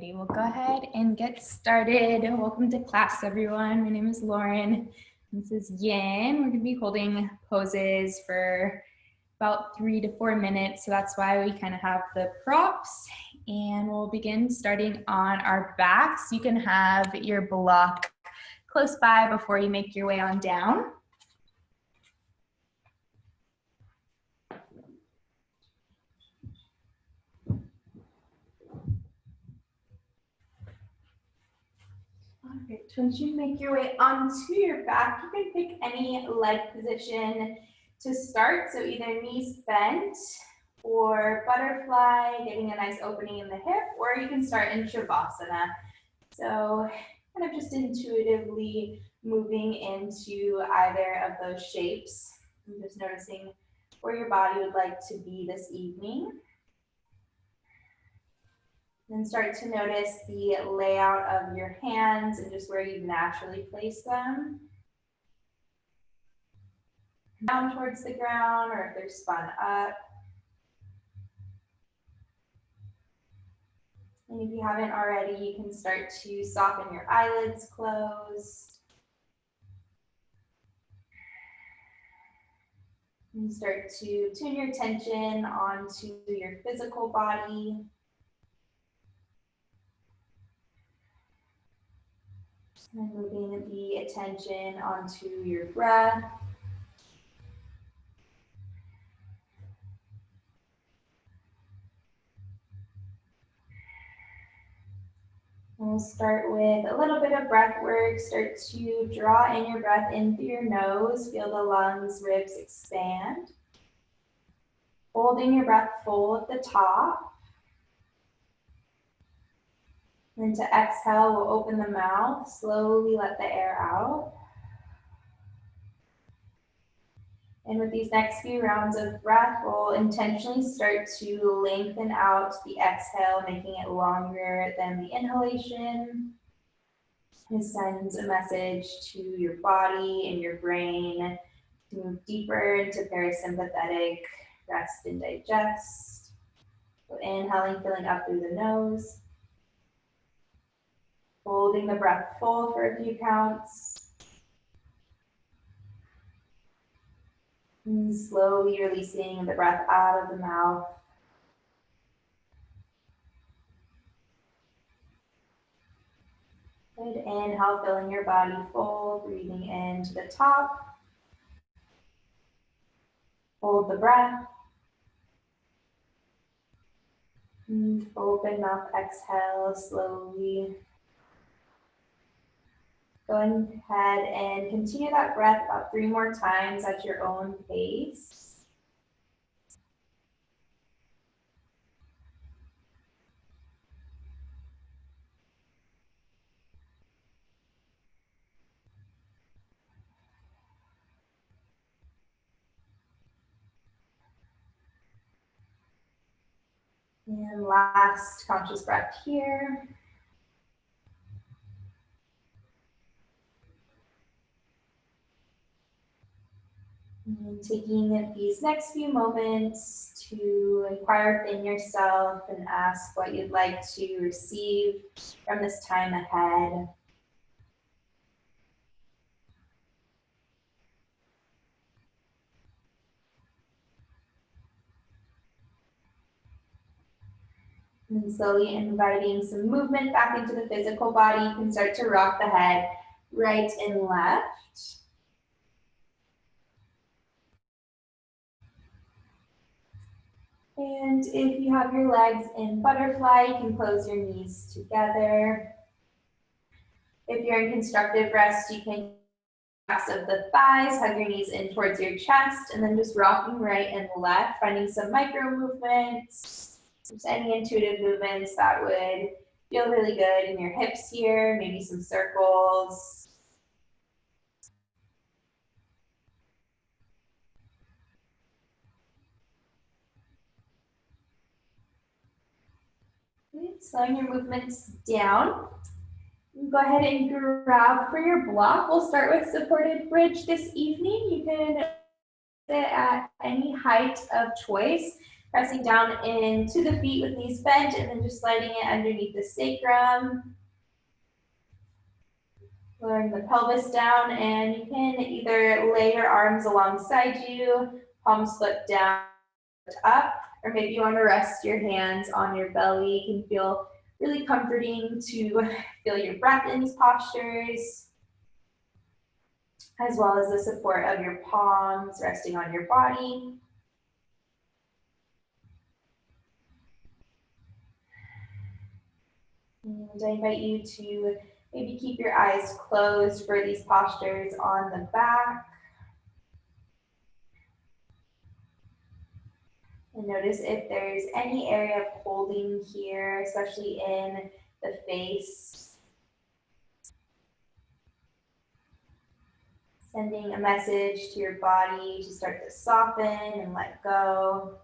Alrighty, we'll go ahead and get started. Welcome to class, everyone. My name is Lauren. This is Yin. We're going to be holding poses for about 3 to 4 minutes, so that's why we kind of have the props. And we'll begin starting on our backs. You can have your block close by before you make your way on down. Alright, once you make your way onto your back, you can pick any leg position to start. So either knees bent or butterfly, getting a nice opening in the hip, or you can start in Shavasana. So kind of just intuitively moving into either of those shapes. I'm just noticing where your body would like to be this evening. Then start to notice the layout of your hands and just where you naturally place them. Down towards the ground, or if they're spun up. And if you haven't already, you can start to soften your eyelids closed. And start to tune your attention onto your physical body. And moving the attention onto your breath. We'll start with a little bit of breath work. Start to draw in your breath in through your nose. Feel the lungs, ribs expand. Holding your breath full at the top. Then to exhale, we'll open the mouth. Slowly let the air out. And with these next few rounds of breath, we'll intentionally start to lengthen out the exhale, making it longer than the inhalation. This sends a message to your body and your brain to move deeper into parasympathetic rest and digest. So inhaling, filling up through the nose. Holding the breath full for a few counts. And slowly releasing the breath out of the mouth. Good. Inhale, filling your body full, breathing into the top. Hold the breath. And open mouth, exhale slowly. Go ahead and continue that breath about 3 more times at your own pace. And last conscious breath here. And taking these next few moments to inquire within yourself and ask what you'd like to receive from this time ahead. And slowly inviting some movement back into the physical body. You can start to rock the head right and left. And if you have your legs in butterfly, you can close your knees together. If you're in constructive rest, you can backs of the thighs, hug your knees in towards your chest, and then just rocking right and left, finding some micro movements. Just any intuitive movements that would feel really good in your hips here, maybe some circles. Slowing your movements down. Go ahead and grab for your block. We'll start with supported bridge this evening. You can sit at any height of choice. Pressing down into the feet with knees bent and then just sliding it underneath the sacrum. Lowering the pelvis down, and you can either lay your arms alongside you, palms flip down, up, or maybe you want to rest your hands on your belly. It can feel really comforting to feel your breath in these postures, as well as the support of your palms resting on your body. And I invite you to maybe keep your eyes closed for these postures on the back. And notice if there's any area of holding here, especially in the face. Sending a message to your body to start to soften and let go.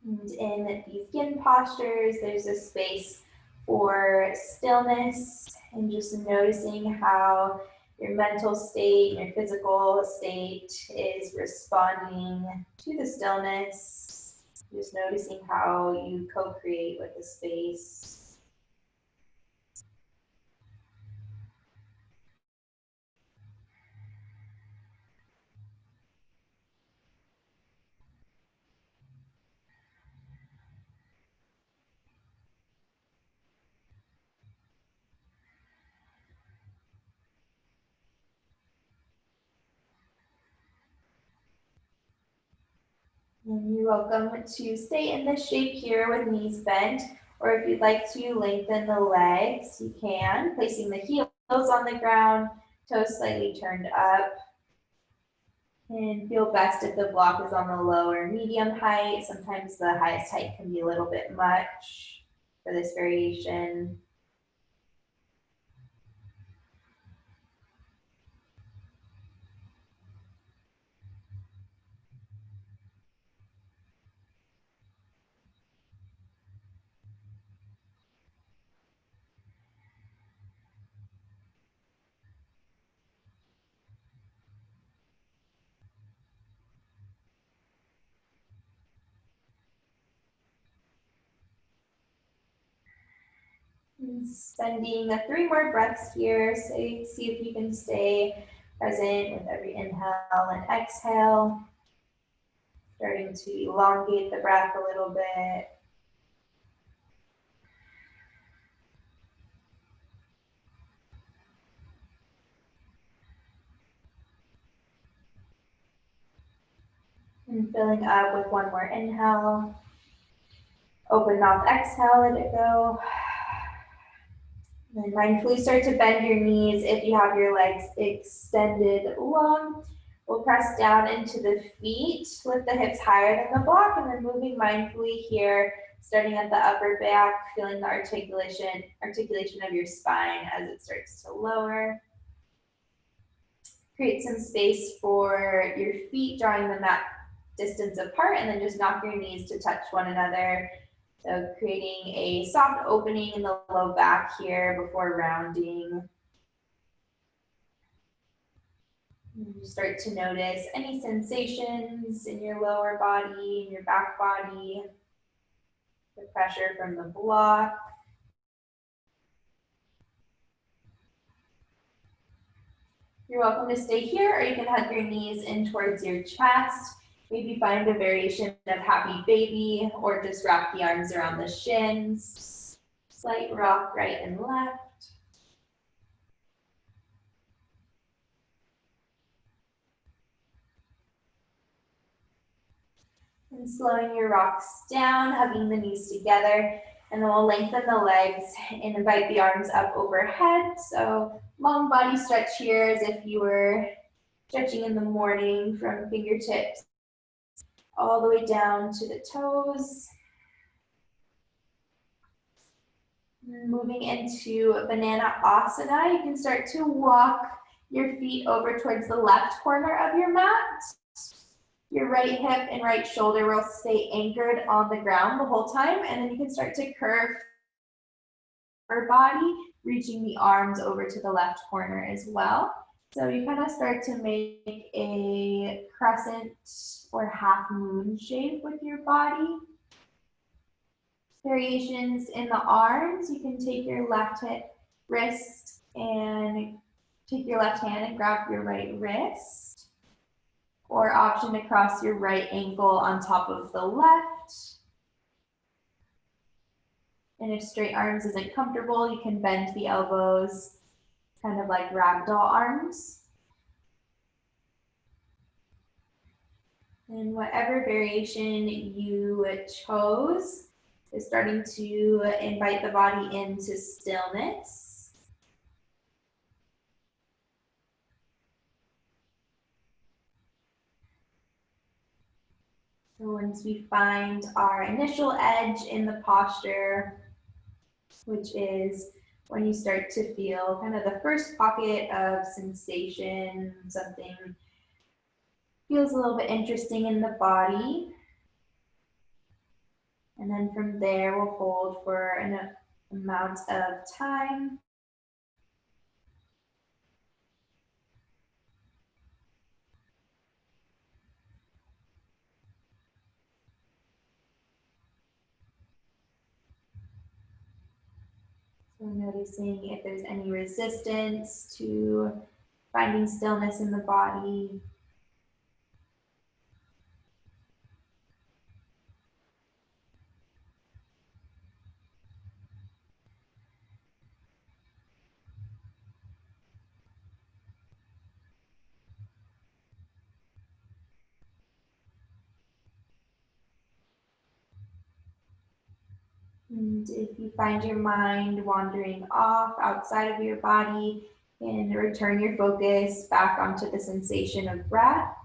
And in these yin postures, there's a space for stillness and just noticing how your mental state and your physical state is responding to the stillness. Just noticing how you co-create with the space. And you're welcome to stay in this shape here with knees bent, or if you'd like to lengthen the legs, you can, placing the heels on the ground, toes slightly turned up. And feel best if the block is on the low or medium height. Sometimes the highest height can be a little bit much for this variation. And spending 3 more breaths here. So see if you can stay present with every inhale and exhale. Starting to elongate the breath a little bit. And filling up with 1 more inhale. Open mouth, exhale, let it go. And mindfully start to bend your knees if you have your legs extended long. We'll press down into the feet, lift the hips higher than the block, and then moving mindfully here, starting at the upper back, feeling the articulation of your spine as it starts to lower. Create some space for your feet, drawing the mat distance apart, and then just knock your knees to touch one another. So creating a soft opening in the low back here before rounding. And you start to notice any sensations in your lower body, in your back body, the pressure from the block. You're welcome to stay here, or you can hug your knees in towards your chest. Maybe find a variation of happy baby, or just wrap the arms around the shins. Slight rock right and left. And slowing your rocks down, hugging the knees together, and then we'll lengthen the legs and invite the arms up overhead. So long body stretch here as if you were stretching in the morning from fingertips all the way down to the toes. Moving into banana asana, you can start to walk your feet over towards the left corner of your mat. Your right hip and right shoulder will stay anchored on the ground the whole time, and then you can start to curve your body, reaching the arms over to the left corner as well. So you kind of start to make a crescent or half moon shape with your body. Variations in the arms, you can take your left wrist and take your left hand and grab your right wrist, or option to cross your right ankle on top of the left. And if straight arms isn't comfortable, you can bend the elbows, kind of like ragdoll arms. And whatever variation you chose is starting to invite the body into stillness. So once we find our initial edge in the posture, which is when you start to feel kind of the first pocket of sensation, something feels a little bit interesting in the body. And then from there, we'll hold for an amount of time. So noticing if there's any resistance to finding stillness in the body. And if you find your mind wandering off outside of your body, and return your focus back onto the sensation of breath.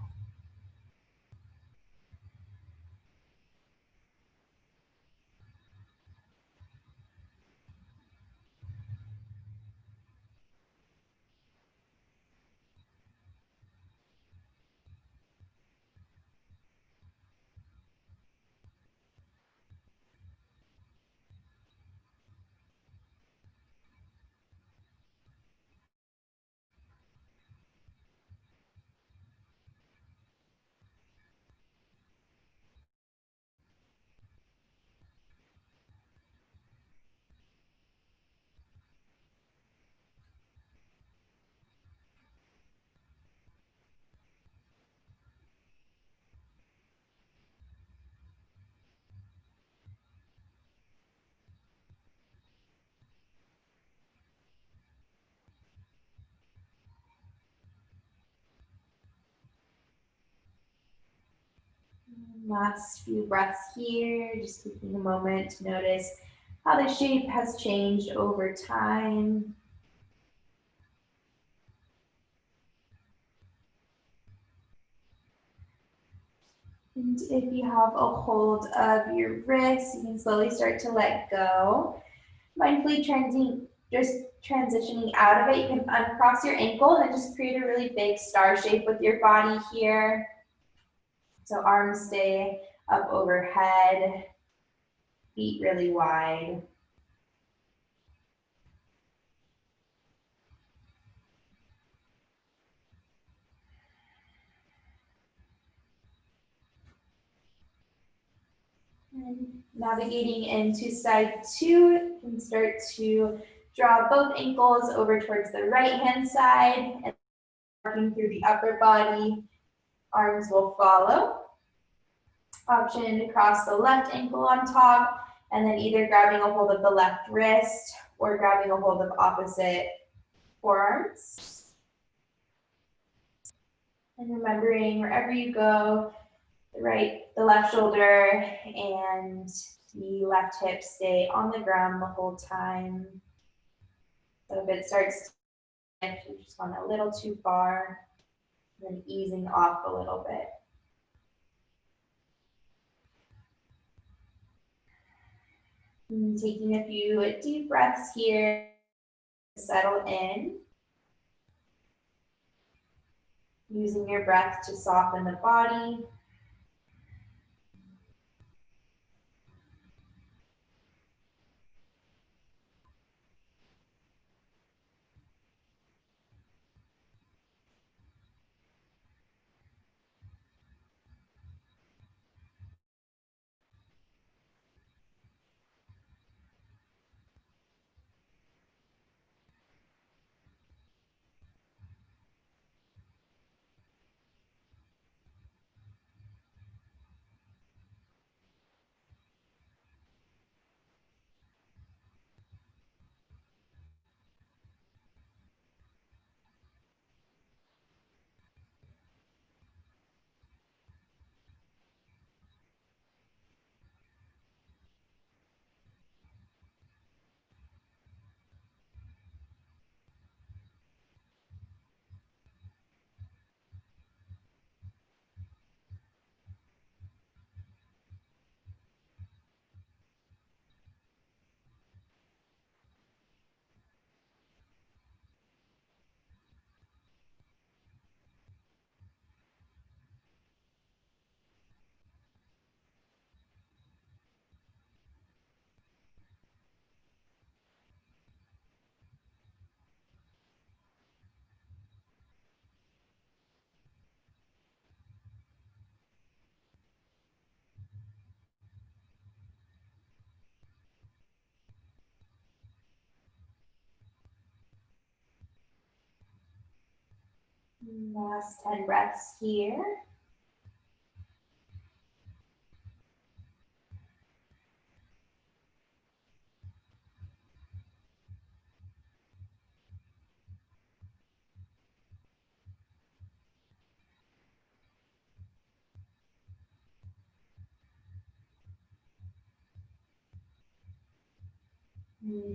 Last few breaths here, just taking a moment to notice how the shape has changed over time. And if you have a hold of your wrist, you can slowly start to let go. Mindfully transitioning out of it, you can uncross your ankle and then just create a really big star shape with your body here. So arms stay up overhead, feet really wide. And navigating into side two, you can start to draw both ankles over towards the right hand side and working through the upper body. Arms will follow. Option to cross the left ankle on top and then either grabbing a hold of the left wrist or grabbing a hold of opposite forearms. And remembering wherever you go, the left shoulder and the left hip stay on the ground the whole time. So if it starts to shift, you just went a little too far, then easing off a little bit. And taking a few deep breaths here, settle in. Using your breath to soften the body. Last 10 breaths here.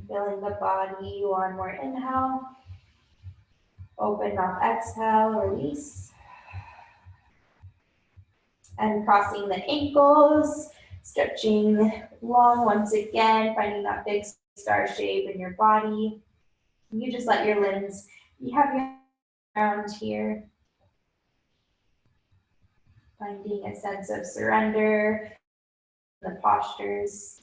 Filling the body, one more inhale. Open mouth, exhale, release. And crossing the ankles, stretching long once again, finding that big star shape in your body. You just let your limbs be heavy around here. Finding a sense of surrender in the postures.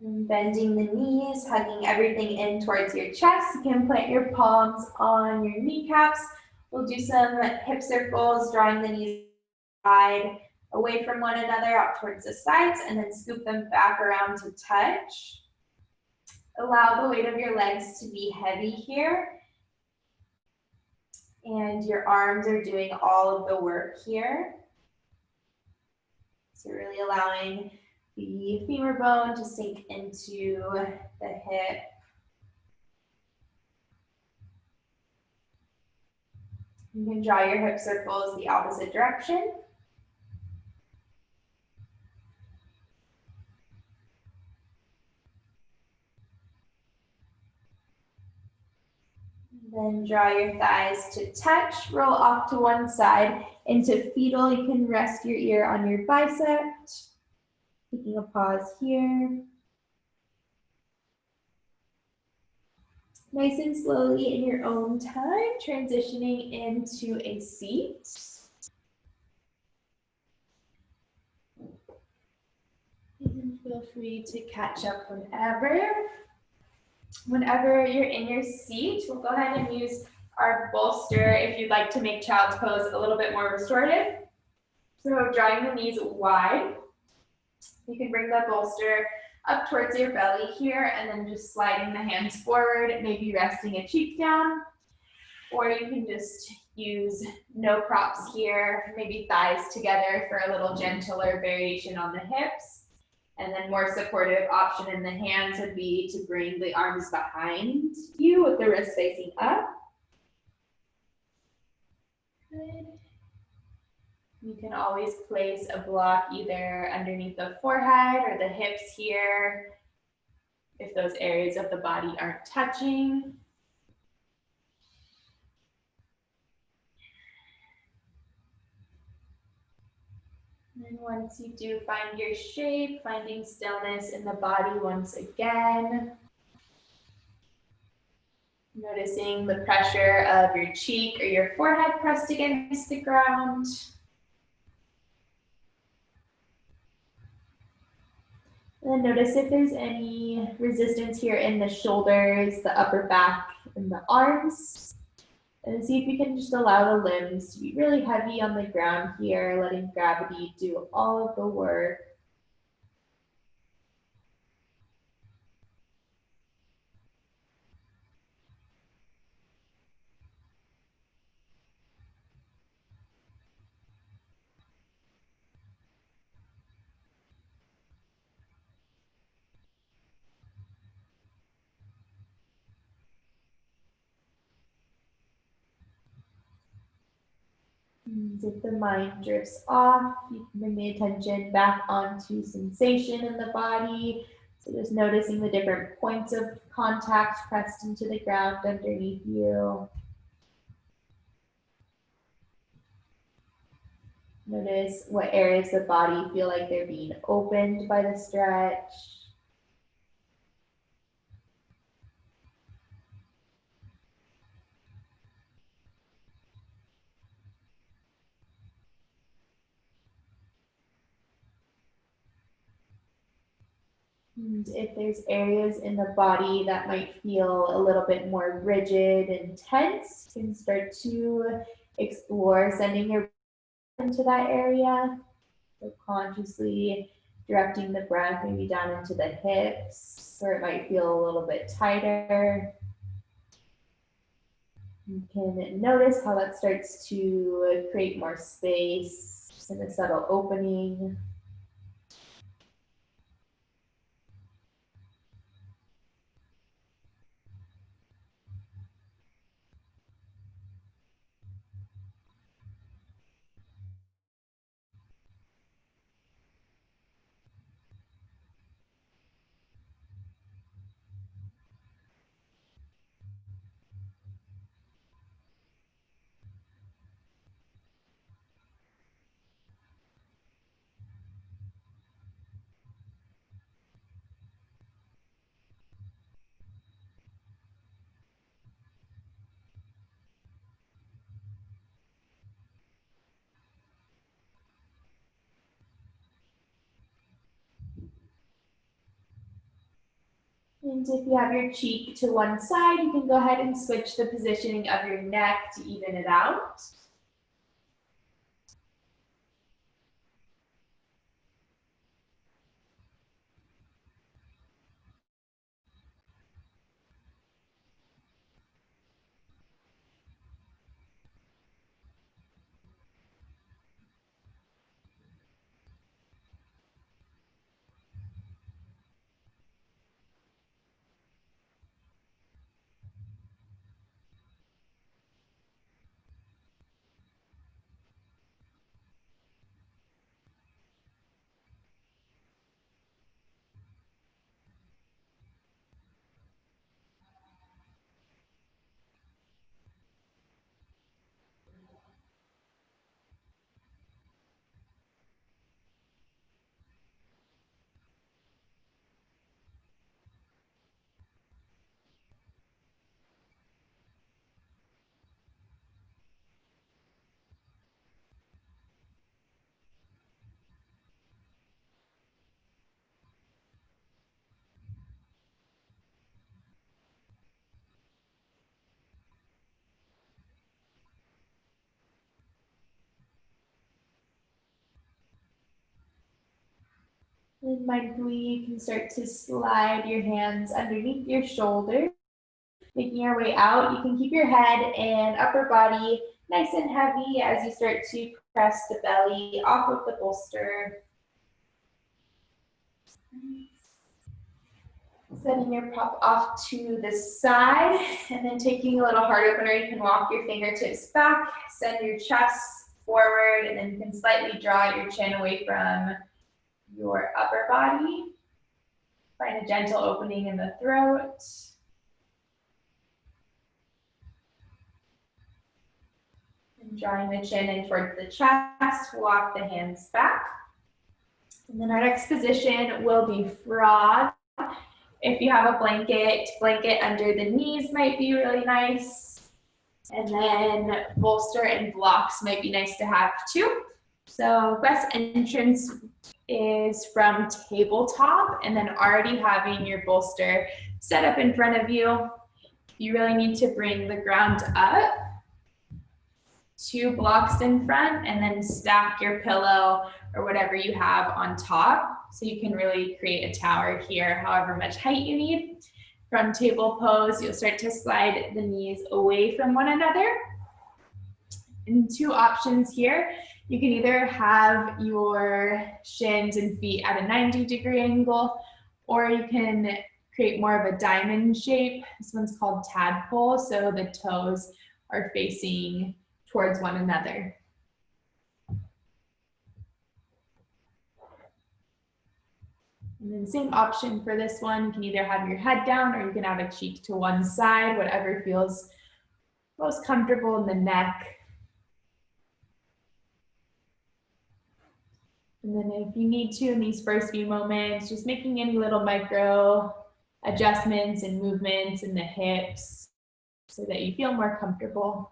And bending the knees, hugging everything in towards your chest. You can plant your palms on your kneecaps. We'll do some hip circles, drawing the knees wide away from one another out towards the sides, and then scoop them back around to touch. Allow the weight of your legs to be heavy here. And your arms are doing all of the work here. So really allowing the femur bone to sink into the hip. You can draw your hip circles the opposite direction. Then draw your thighs to touch, roll off to one side into fetal. You can rest your ear on your bicep. Taking a pause here. Nice and slowly in your own time, transitioning into a seat. And feel free to catch up whenever. Whenever you're in your seat, we'll go ahead and use our bolster if you'd like to make child's pose a little bit more restorative. So drawing the knees wide, you can bring the bolster up towards your belly here and then just sliding the hands forward, maybe resting a cheek down. Or you can just use no props here, maybe thighs together for a little gentler variation on the hips. And then more supportive option in the hands would be to bring the arms behind you with the wrists facing up. Good. You can always place a block either underneath the forehead or the hips here, if those areas of the body aren't touching. And once you do find your shape, finding stillness in the body once again. Noticing the pressure of your cheek or your forehead pressed against the ground. And then notice if there's any resistance here in the shoulders, the upper back, and the arms. And see if you can just allow the limbs to be really heavy on the ground here, letting gravity do all of the work. And if the mind drifts off, you can bring the attention back onto sensation in the body. So just noticing the different points of contact pressed into the ground underneath you. Notice what areas of the body feel like they're being opened by the stretch. And if there's areas in the body that might feel a little bit more rigid and tense, you can start to explore sending your breath into that area. So consciously directing the breath maybe down into the hips, where it might feel a little bit tighter. You can notice how that starts to create more space and a subtle opening. And if you have your cheek to one side, you can go ahead and switch the positioning of your neck to even it out. And mindfully, you can start to slide your hands underneath your shoulders, making your way out. You can keep your head and upper body nice and heavy as you start to press the belly off of the bolster. Setting your prop off to the side, and then taking a little heart opener, you can walk your fingertips back, send your chest forward, and then you can slightly draw your chin away from your upper body. Find a gentle opening in the throat. And drawing the chin in towards the chest, walk the hands back. And then our next position will be frog. If you have a blanket under the knees might be really nice. And then bolster and blocks might be nice to have too. So best entrance is from tabletop, and then already having your bolster set up in front of you. You really need to bring the ground up, 2 blocks in front, and then stack your pillow or whatever you have on top, so you can really create a tower here, however much height you need. From table pose, you'll start to slide the knees away from one another. And 2 options here. You can either have your shins and feet at a 90-degree angle, or you can create more of a diamond shape. This one's called tadpole, so the toes are facing towards one another. And then same option for this one. You can either have your head down, or you can have a cheek to one side, whatever feels most comfortable in the neck. And then if you need to, in these first few moments, just making any little micro adjustments and movements in the hips so that you feel more comfortable.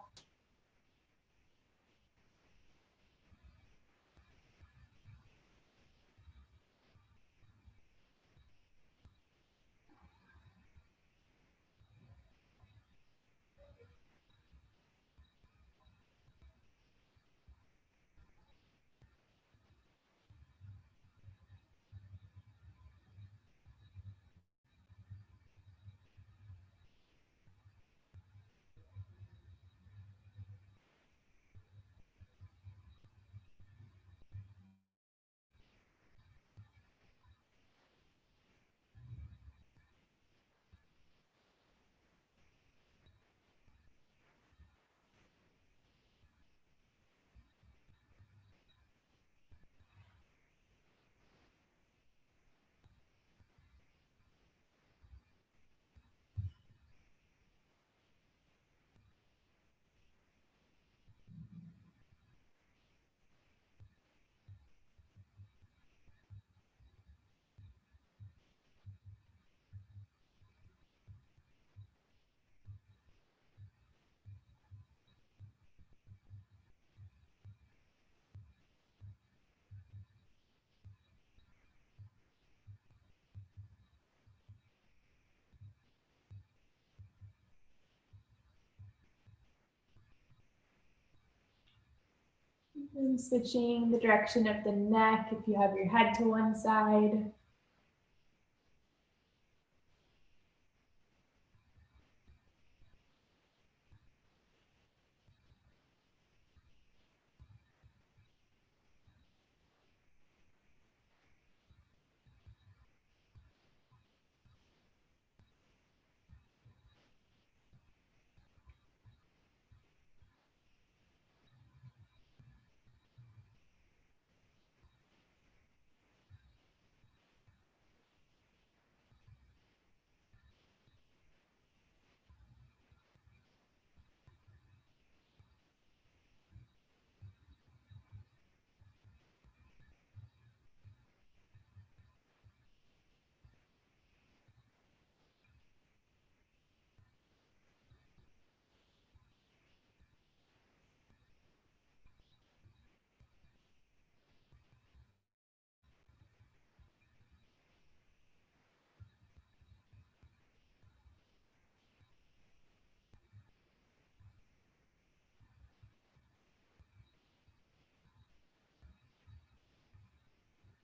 And switching the direction of the neck if you have your head to one side.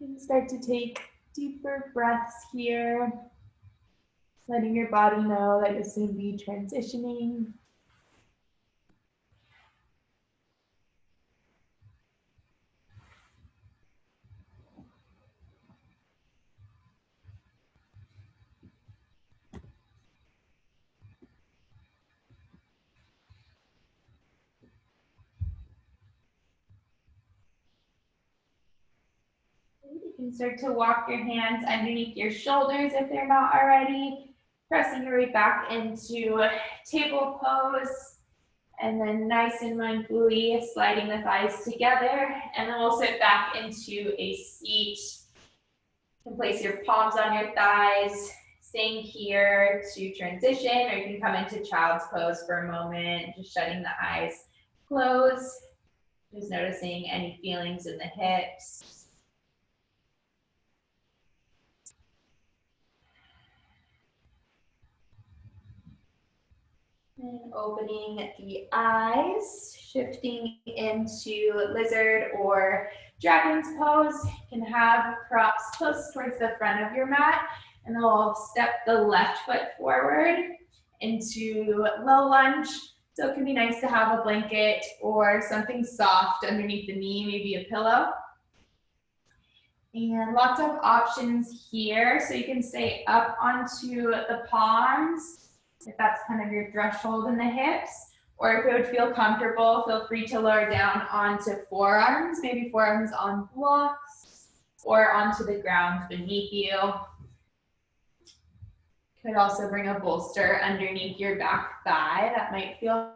And start to take deeper breaths here, letting your body know that you'll soon be transitioning. You can start to walk your hands underneath your shoulders if they're not already, pressing your way back into table pose, and then nice and mindfully sliding the thighs together, and then we'll sit back into a seat. You can place your palms on your thighs, staying here to transition, or you can come into child's pose for a moment, just shutting the eyes closed, just noticing any feelings in the hips. And opening the eyes, shifting into lizard or dragon's pose. You can have props close towards the front of your mat, and then we'll step the left foot forward into low lunge. So it can be nice to have a blanket or something soft underneath the knee, maybe a pillow. And lots of options here. So you can stay up onto the palms, if that's kind of your threshold in the hips, or if it would feel comfortable, feel free to lower down onto forearms, maybe forearms on blocks or onto the ground beneath you. Could also bring a bolster underneath your back thigh. That might feel.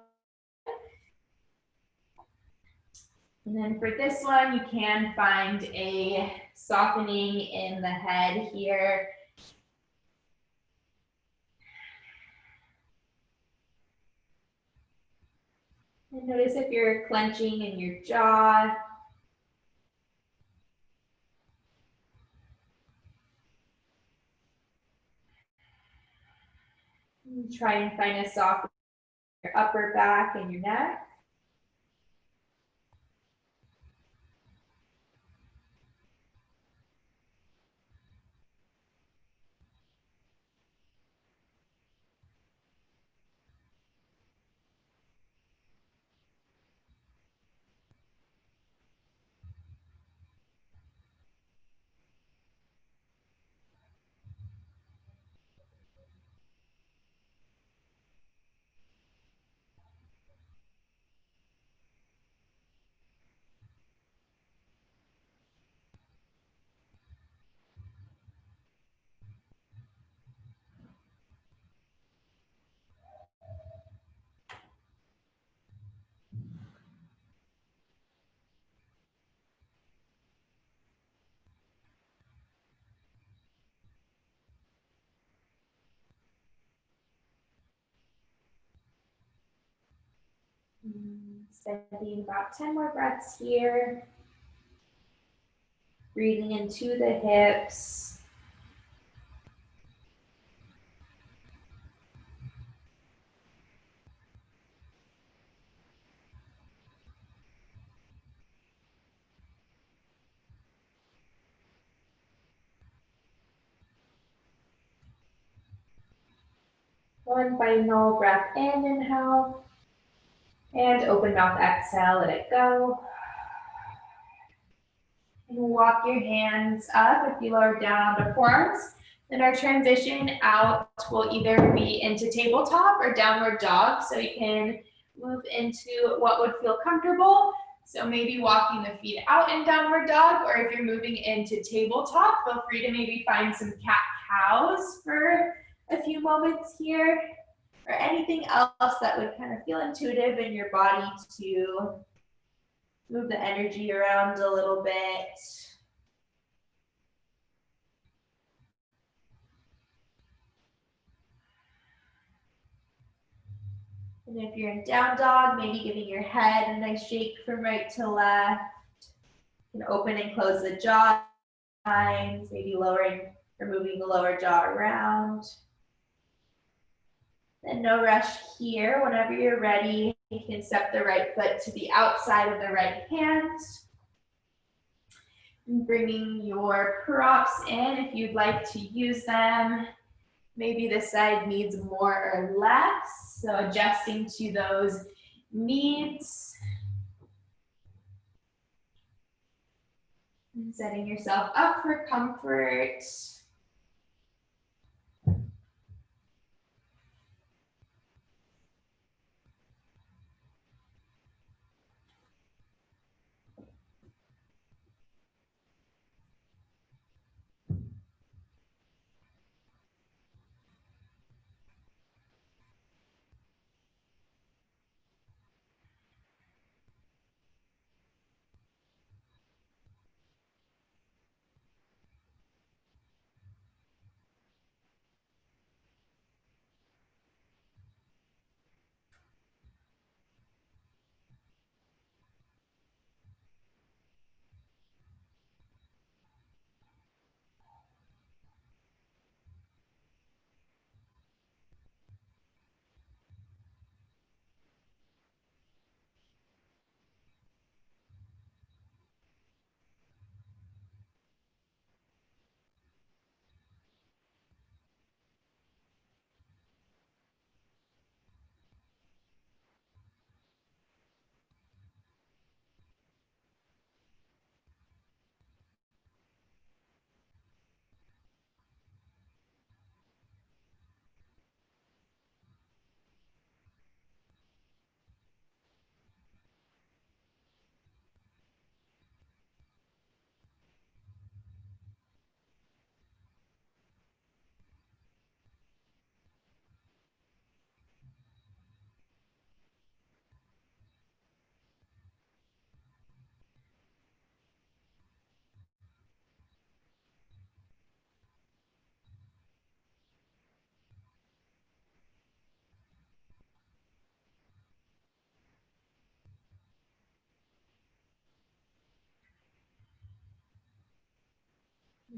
And then for this one, you can find a softening in the head here. And notice if you're clenching in your jaw. And try and find a soft in your upper back and your neck. Spending about 10 more breaths here. Breathing into the hips. One final breath in, inhale. And open mouth, exhale, let it go. And walk your hands up if you lower down onto forearms. Then our transition out will either be into tabletop or downward dog. So you can move into what would feel comfortable. So maybe walking the feet out in downward dog, or if you're moving into tabletop, feel free to maybe find some cat-cows for a few moments here, or anything else that would kind of feel intuitive in your body to move the energy around a little bit. And if you're in down dog, maybe giving your head a nice shake from right to left. You can open and close the jaw lines, maybe lowering or moving the lower jaw around. And no rush here. Whenever you're ready, you can step the right foot to the outside of the right hand. And bringing your props in if you'd like to use them. Maybe this side needs more or less, so adjusting to those needs. And setting yourself up for comfort.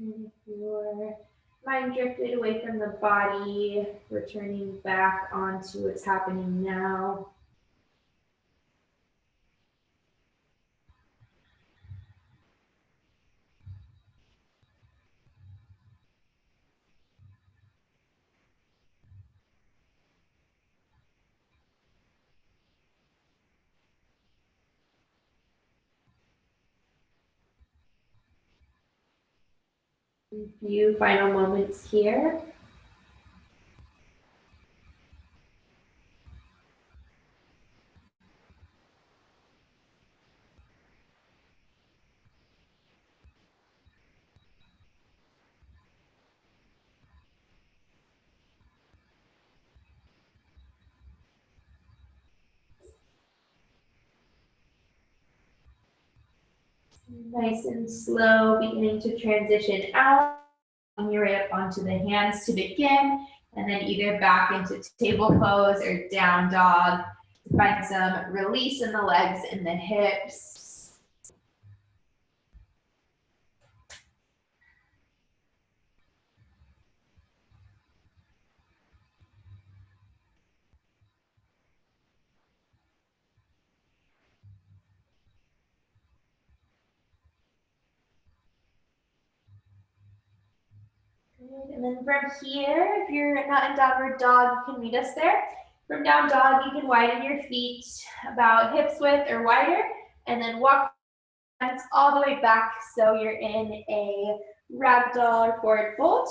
And if your mind drifted away from the body, returning back onto what's happening now. A few final moments here. Nice and slow, beginning to transition out. Your way up onto the hands to begin, and then either back into table pose or down dog to find some release in the legs and the hips. And then from here, if you're not in downward dog, you can meet us there. From down dog, you can widen your feet about hips width or wider, and then walk hands all the way back so you're in a ragdoll or forward fold.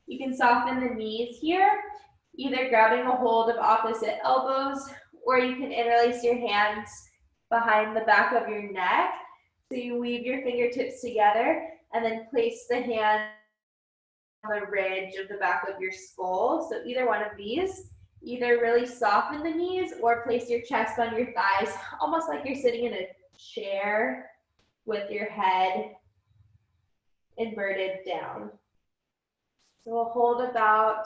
You can soften the knees here, either grabbing a hold of opposite elbows, or you can interlace your hands behind the back of your neck. So you weave your fingertips together and then place the hand on the ridge of the back of your skull. So either one of these, either really soften the knees or place your chest on your thighs, almost like you're sitting in a chair with your head inverted down. So we'll hold about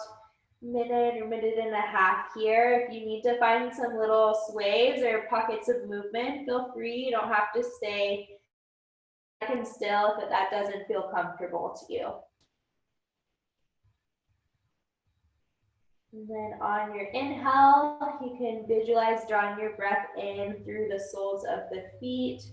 a minute or minute and a half here. If you need to find some little sways or pockets of movement, feel free. You don't have to stay and still if that doesn't feel comfortable to you. And then on your inhale, you can visualize drawing your breath in through the soles of the feet,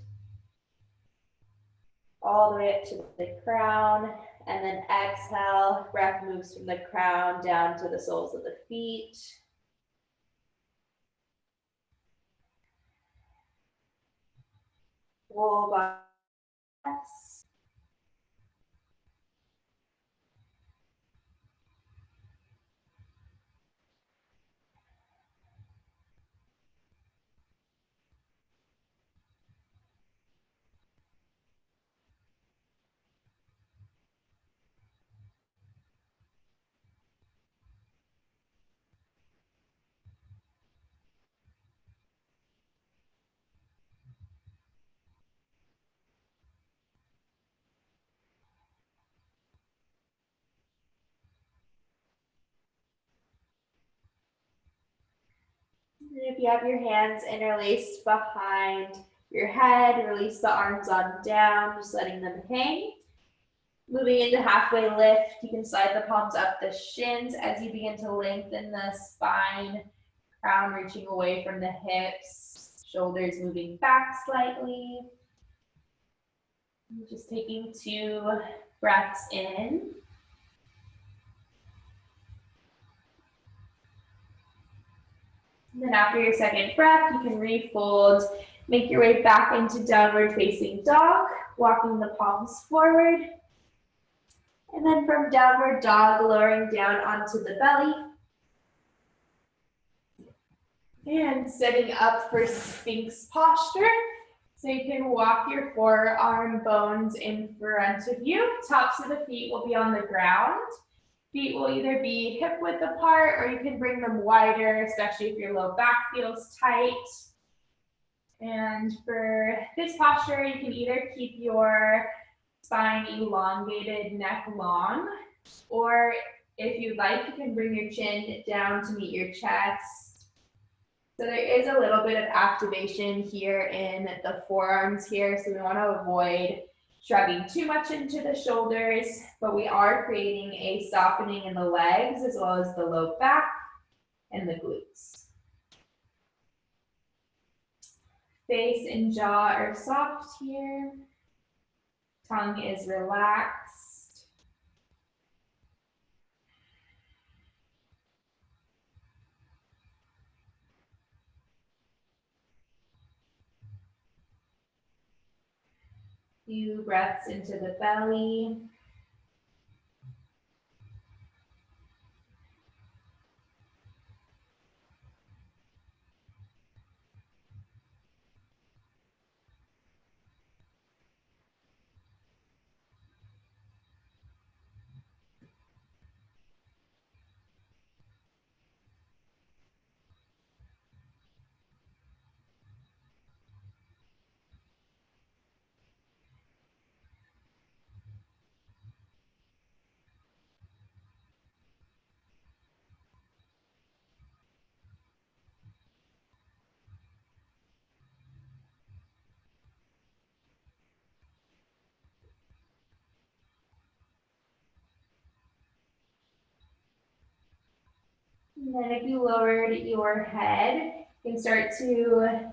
all the way up to the crown. And then exhale, breath moves from the crown down to the soles of the feet. Full body. And if you have your hands interlaced behind your head, release the arms on down, just letting them hang. Moving into halfway lift, you can slide the palms up the shins as you begin to lengthen the spine, crown reaching away from the hips, shoulders moving back slightly. Just taking 2 breaths in. And then after your second breath, you can refold, make your way back into downward facing dog, walking the palms forward. And then from downward dog, lowering down onto the belly. And setting up for Sphinx posture. So you can walk your forearm bones in front of you. Tops of the feet will be on the ground. Feet will either be hip width apart or you can bring them wider, especially if your low back feels tight. And for this posture, you can either keep your spine elongated, neck long, or if you'd like, you can bring your chin down to meet your chest. So there is a little bit of activation here in the forearms here, so we want to avoid shrugging too much into the shoulders, but we are creating a softening in the legs as well as the low back and the glutes. Face and jaw are soft here. Tongue is relaxed. Few breaths into the belly. And then if you lowered your head, you can start to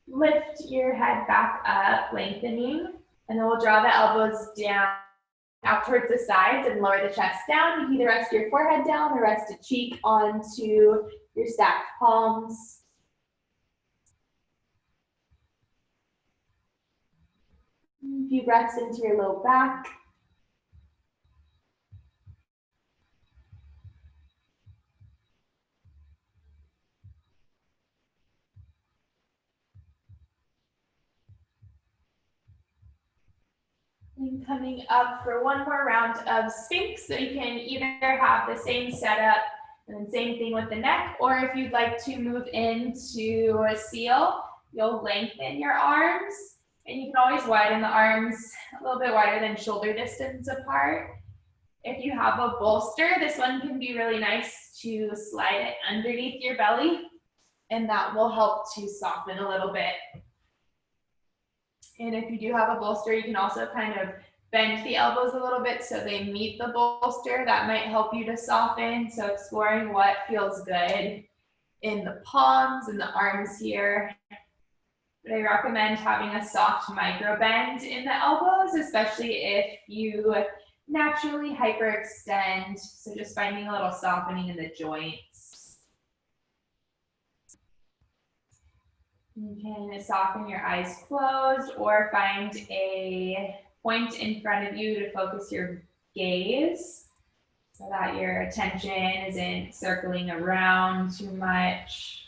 lift your head back up, lengthening, and then we'll draw the elbows down out towards the sides and lower the chest down. You can either rest your forehead down or rest a cheek onto your stacked palms. A few breaths into your low back. And coming up for one more round of Sphinx. So you can either have the same setup and then same thing with the neck, or if you'd like to move into a seal, you'll lengthen your arms, and you can always widen the arms a little bit wider than shoulder distance apart. If you have a bolster, this one can be really nice to slide it underneath your belly, and that will help to soften a little bit. And if you do have a bolster, you can also kind of bend the elbows a little bit so they meet the bolster. That might help you to soften. So exploring what feels good in the palms and the arms here. But I recommend having a soft micro bend in the elbows, especially if you naturally hyperextend. So just finding a little softening in the joints. You can soften your eyes closed or find a point in front of you to focus your gaze so that your attention isn't circling around too much.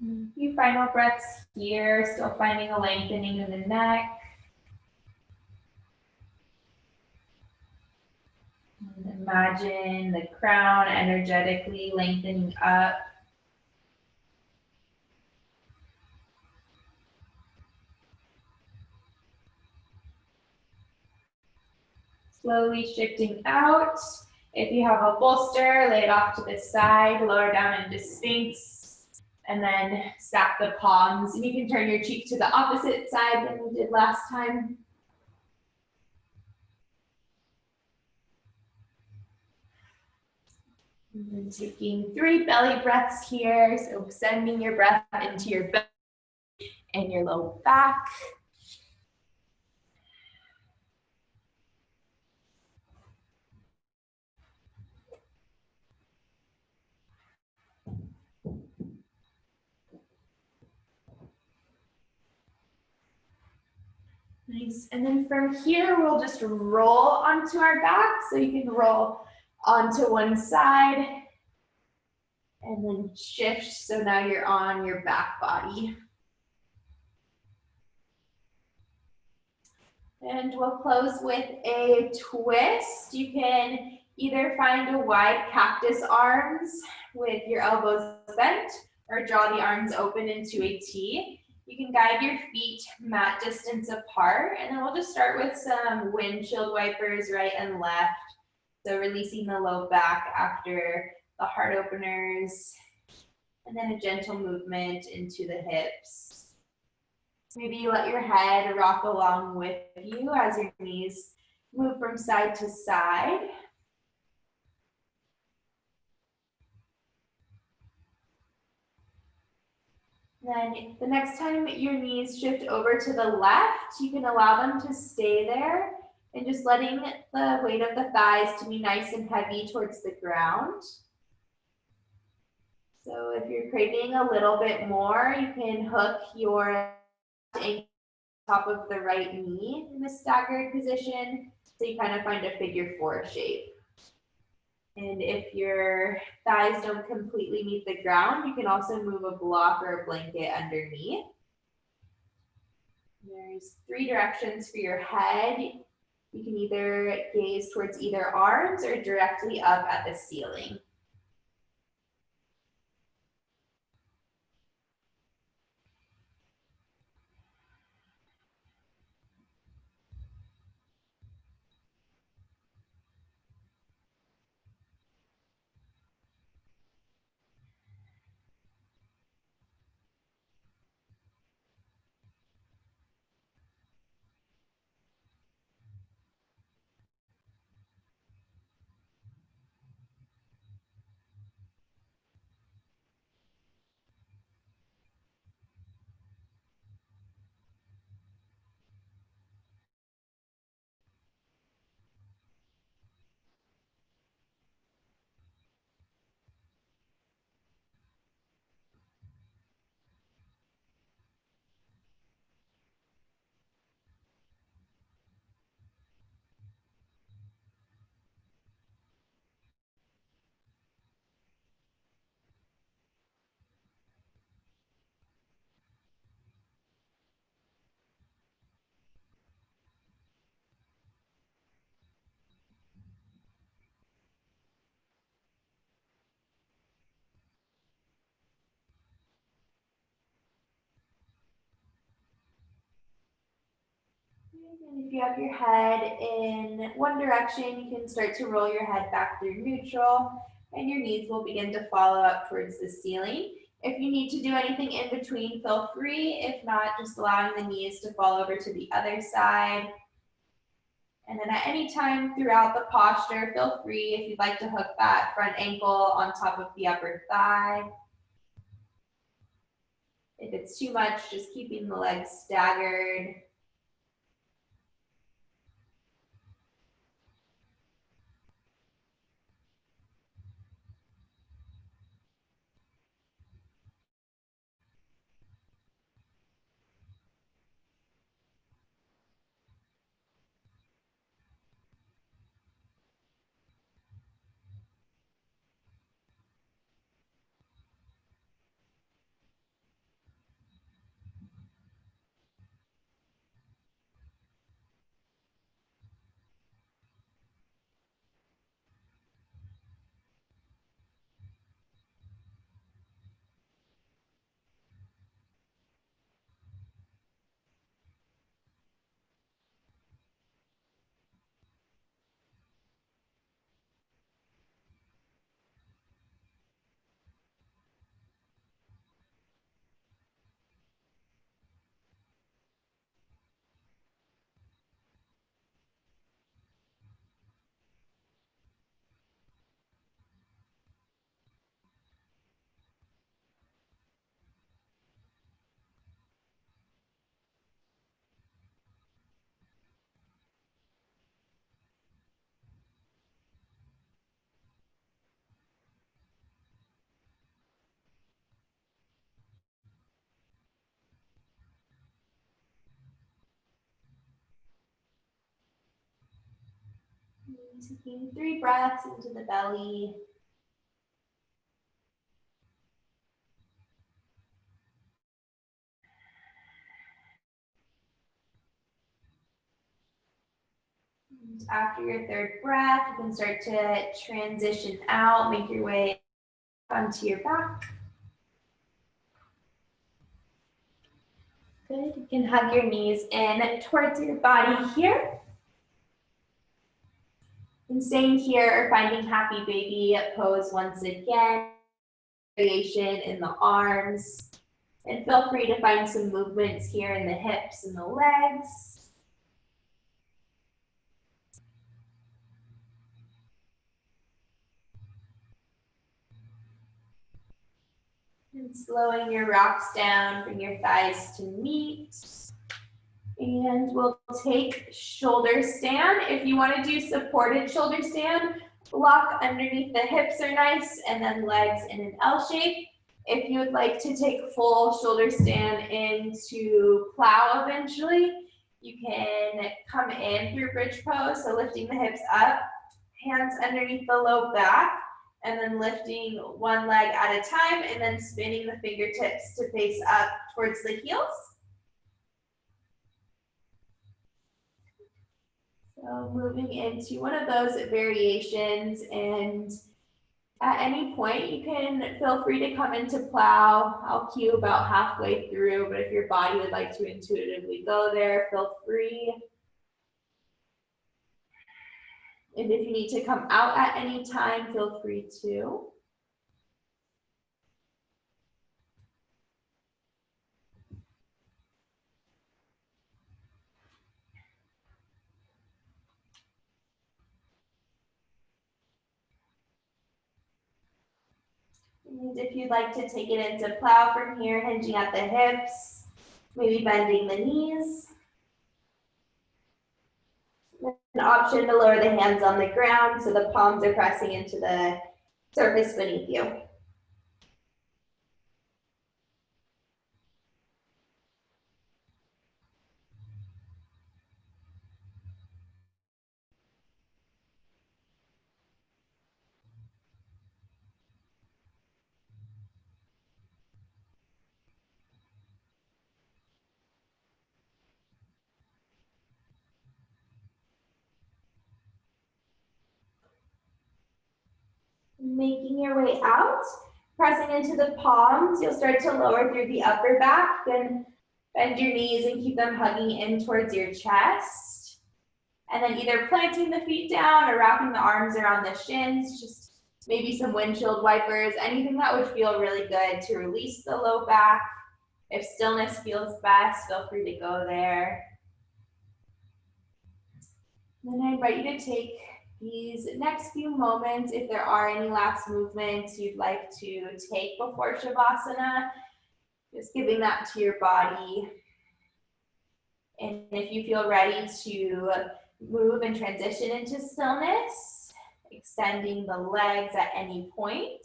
A few final breaths here, still finding a lengthening in the neck. And imagine the crown energetically lengthening up. Slowly shifting out. If you have a bolster, lay it off to the side, lower down into Sphinx. And then stack the palms, and you can turn your cheek to the opposite side than we did last time. And then taking 3 belly breaths here, so sending your breath into your belly and your low back. Nice, and then from here, we'll just roll onto our back. So you can roll onto one side and then shift. So now you're on your back body. And we'll close with a twist. You can either find a wide cactus arms with your elbows bent or draw the arms open into a T. You can guide your feet mat distance apart, and then we'll just start with some windshield wipers right and left. So releasing the low back after the heart openers, and then a gentle movement into the hips. Maybe you let your head rock along with you as your knees move from side to side. Then the next time your knees shift over to the left, you can allow them to stay there and just letting the weight of the thighs to be nice and heavy towards the ground. So if you're craving a little bit more, you can hook your ankle top of the right knee in a staggered position, so you kind of find a figure 4 shape. And if your thighs don't completely meet the ground, you can also move a block or a blanket underneath. There's 3 directions for your head. You can either gaze towards either arms or directly up at the ceiling. And if you have your head in one direction, you can start to roll your head back through neutral, and your knees will begin to follow up towards the ceiling. If you need to do anything in between, feel free. If not, just allowing the knees to fall over to the other side. And then at any time throughout the posture, feel free if you'd like to hook that front ankle on top of the upper thigh. If it's too much, just keeping the legs staggered. Taking 3 breaths into the belly. And after your 3rd breath, you can start to transition out, make your way onto your back. Good. You can hug your knees in towards your body here. And staying here or finding happy baby pose once again. Variation in the arms. And feel free to find some movements here in the hips and the legs. And slowing your rocks down, bring your thighs to meet. And we'll take shoulder stand. If you want to do supported shoulder stand, block underneath the hips are nice, and then legs in an L shape. If you would like to take full shoulder stand into plow eventually, you can come in through bridge pose, so lifting the hips up, hands underneath the low back, and then lifting one leg at a time, and then spinning the fingertips to face up towards the heels. So moving into one of those variations, and at any point you can feel free to come into plow. I'll cue about halfway through, but if your body would like to intuitively go there, feel free. And if you need to come out at any time, feel free to. And if you'd like to take it into plow from here, hinging at the hips, maybe bending the knees. An option to lower the hands on the ground so the palms are pressing into the surface beneath you. Making your way out, pressing into the palms, you'll start to lower through the upper back, then bend your knees and keep them hugging in towards your chest. And then either planting the feet down or wrapping the arms around the shins, just maybe some windshield wipers, anything that would feel really good to release the low back. If stillness feels best, feel free to go there. Then I invite you to take these next few moments, if there are any last movements you'd like to take before Shavasana, just giving that to your body. And if you feel ready to move and transition into stillness, extending the legs at any point.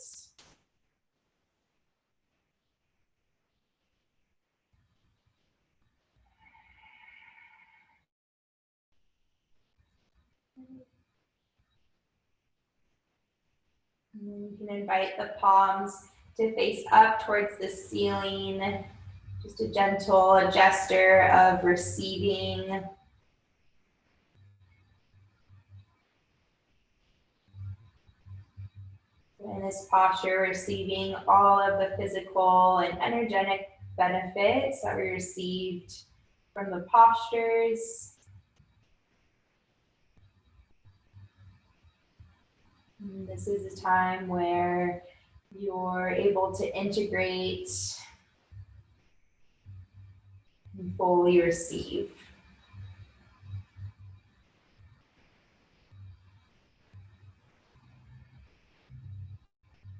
And then you can invite the palms to face up towards the ceiling. Just a gentle gesture of receiving. In this posture, receiving all of the physical and energetic benefits that we received from the postures. And this is a time where you're able to integrate and fully receive.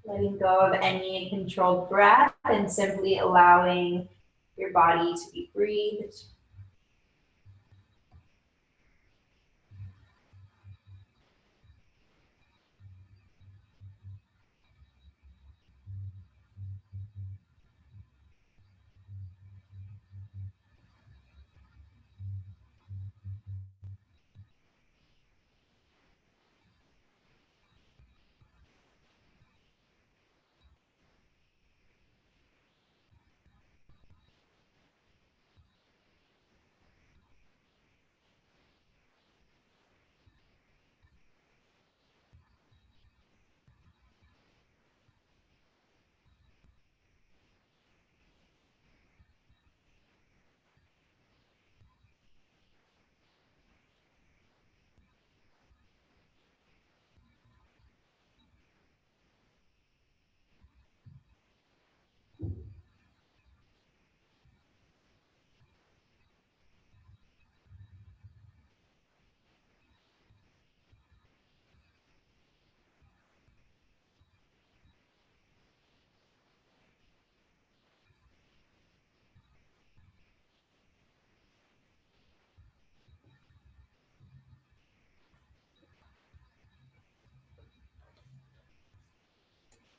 Letting go of any controlled breath and simply allowing your body to be breathed.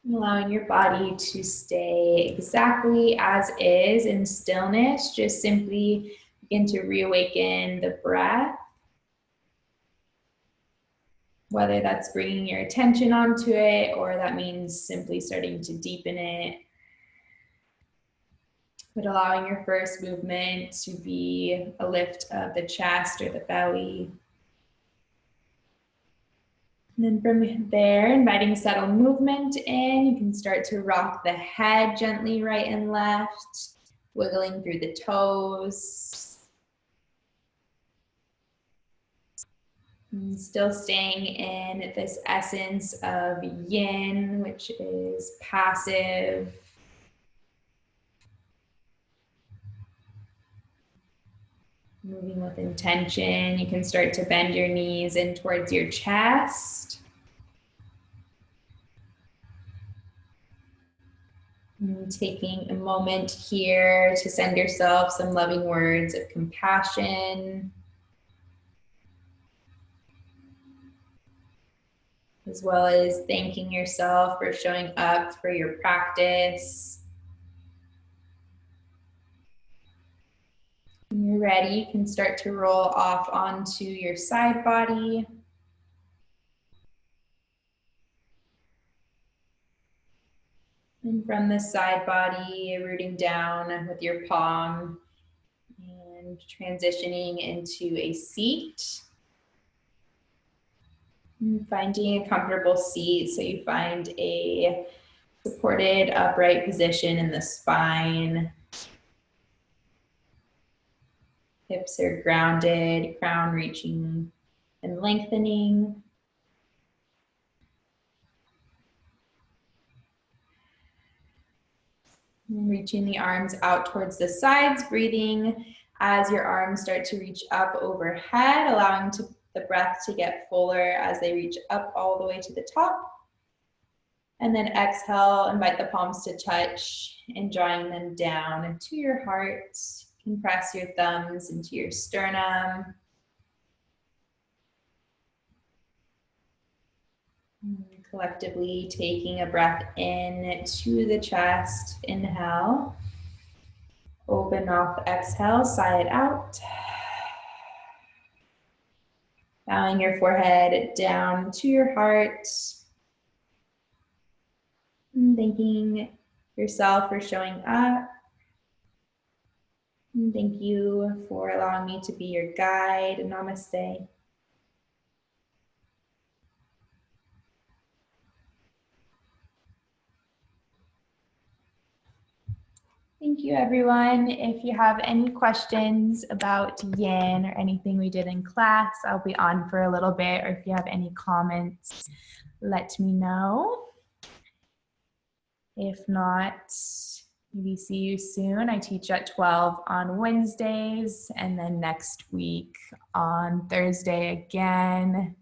Allowing your body to stay exactly as is in stillness. Just simply begin to reawaken the breath. Whether that's bringing your attention onto it or that means simply starting to deepen it. But allowing your first movement to be a lift of the chest or the belly. And then from there, inviting subtle movement in, you can start to rock the head gently right and left, wiggling through the toes. And still staying in this essence of yin, which is passive. Moving with intention, you can start to bend your knees in towards your chest. And taking a moment here to send yourself some loving words of compassion, as well as thanking yourself for showing up for your practice. When you're ready, you can start to roll off onto your side body. And from the side body, rooting down with your palm and transitioning into a seat. And finding a comfortable seat, so you find a supported upright position in the spine. Hips are grounded, crown reaching and lengthening. And reaching the arms out towards the sides, breathing as your arms start to reach up overhead, allowing the breath to get fuller as they reach up all the way to the top. And then exhale, invite the palms to touch and drawing them down into your heart. Compress your thumbs into your sternum. And collectively taking a breath in to the chest. Inhale. Open off, exhale, sigh it out. Bowing your forehead down to your heart. And thanking yourself for showing up. And thank you for allowing me to be your guide. Namaste. Thank you, everyone. If you have any questions about yin or anything we did in class, I'll be on for a little bit, or if you have any comments, let me know. If not, maybe see you soon. I teach at 12 on Wednesdays, and then next week on Thursday again.